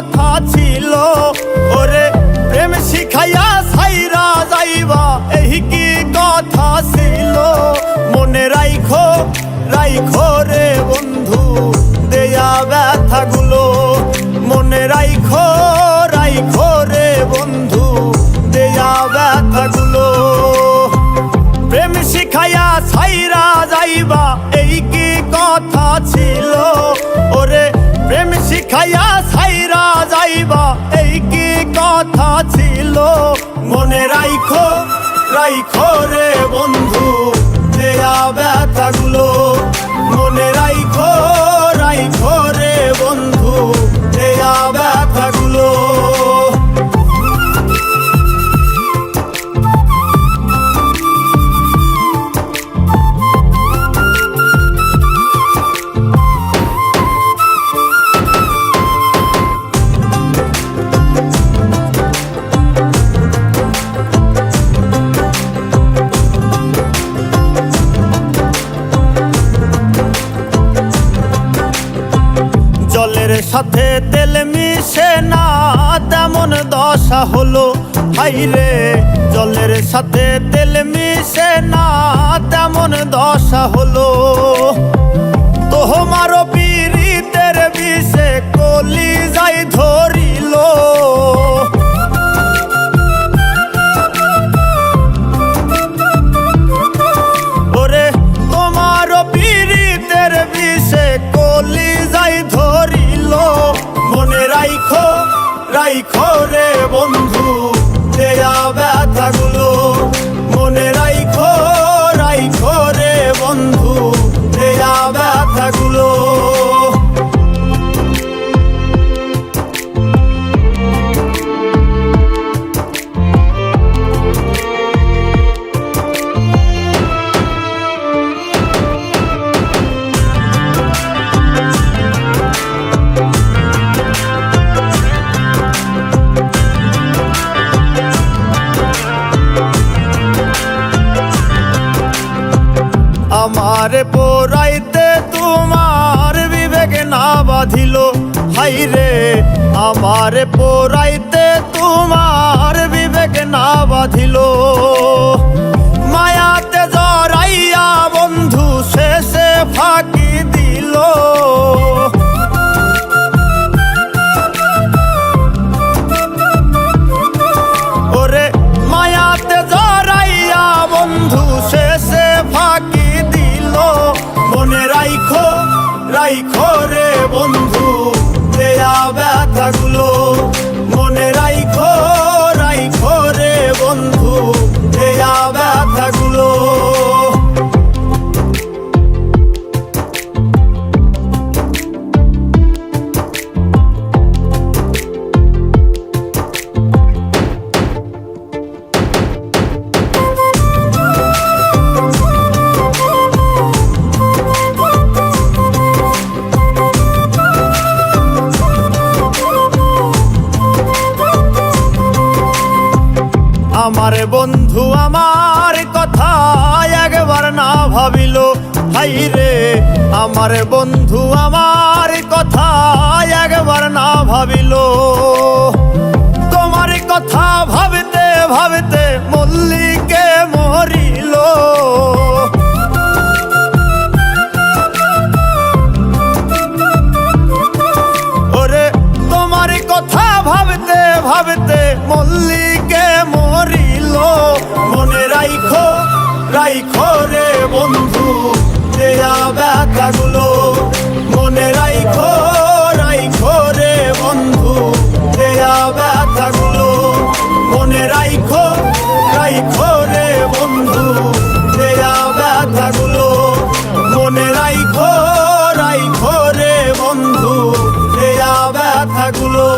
কথা ছিল। ওরে প্রেম শিখাইয়া ছাইরা যাইবা এই কি কথা ছিল। মনে রাইখো রাইখো রে বন্ধু দেয়া ব্যথাগুলো। মনে রাইখো রাইখো রে বন্ধু দেয়া ব্যথাগুলো। প্রেম শিখাইয়া ছাইরা যাইবা এই কি কথা ছিল। ওরে প্রেম শিখাইয়া ছাইরা যাইবা এই কি কথা ছিল। মনে রাইখো রাইখো রে বন্ধু দেয়া ব্যথাগুলো। মনে রাইখো রাইখো রে বন্ধু দেয়া ব্যথাগুলো। জলের সাথে তেল মিশে না তেমন দশা হলো। হাইরে জলের সাথে তেল মিশে না তেমন দশা হলো। তোমারও পীড়িতের বিষে কলিজায় ধরিল। ওরে তোমারও পীড়িতের বিষে কলিজায় ধরিল। মনে রাইখো রাইখো রে বন্ধু দেয়া ব্যথাগুলো। মনে রাইখো রাইখো রে বন্ধু দেয়া ব্যথাগুলো। আমারে পোড়াইতে তোমার বিবেক না বাঁধিল। হাইরে আমারে পোড়াইতে তোমার বিবেক না বাঁধিল। মায়াতে জড়াইয়া বন্ধু শেষে ফাঁকি দিল। ওরে মায়াতে জড়াইয়া বন্ধু শেষে ফাঁকি দিল। মনে রাইখো রাইখো রে বন্ধু দেয়া ব্যথাগুলো। মনে রাইখো রাইখো রে বন্ধু দেয়া ব্যথাগুলো। আমার বন্ধু আমার কথা একবার না ভাবিল। হাইরে আমার বন্ধু আমার কথা একবার না ভাবিল। তোমার কথা ভাবতে ভাবতে মল্লিকে মরিল। ওরে তোমার কথা ভাবতে ভাবতে মল্লিকে মরিল। মনে রাইখো রাইখো রে বন্ধু দেয়া ব্যথাগুলো। মনে রাইখো রাইখো রে বন্ধু দেয়া ব্যথাগুলো। মনে রাইখো রাইখো রে বন্ধু দেয়া ব্যথাগুলো। মনে রাইখো রাইখো রে বন্ধু দেয়া ব্যথাগুলো।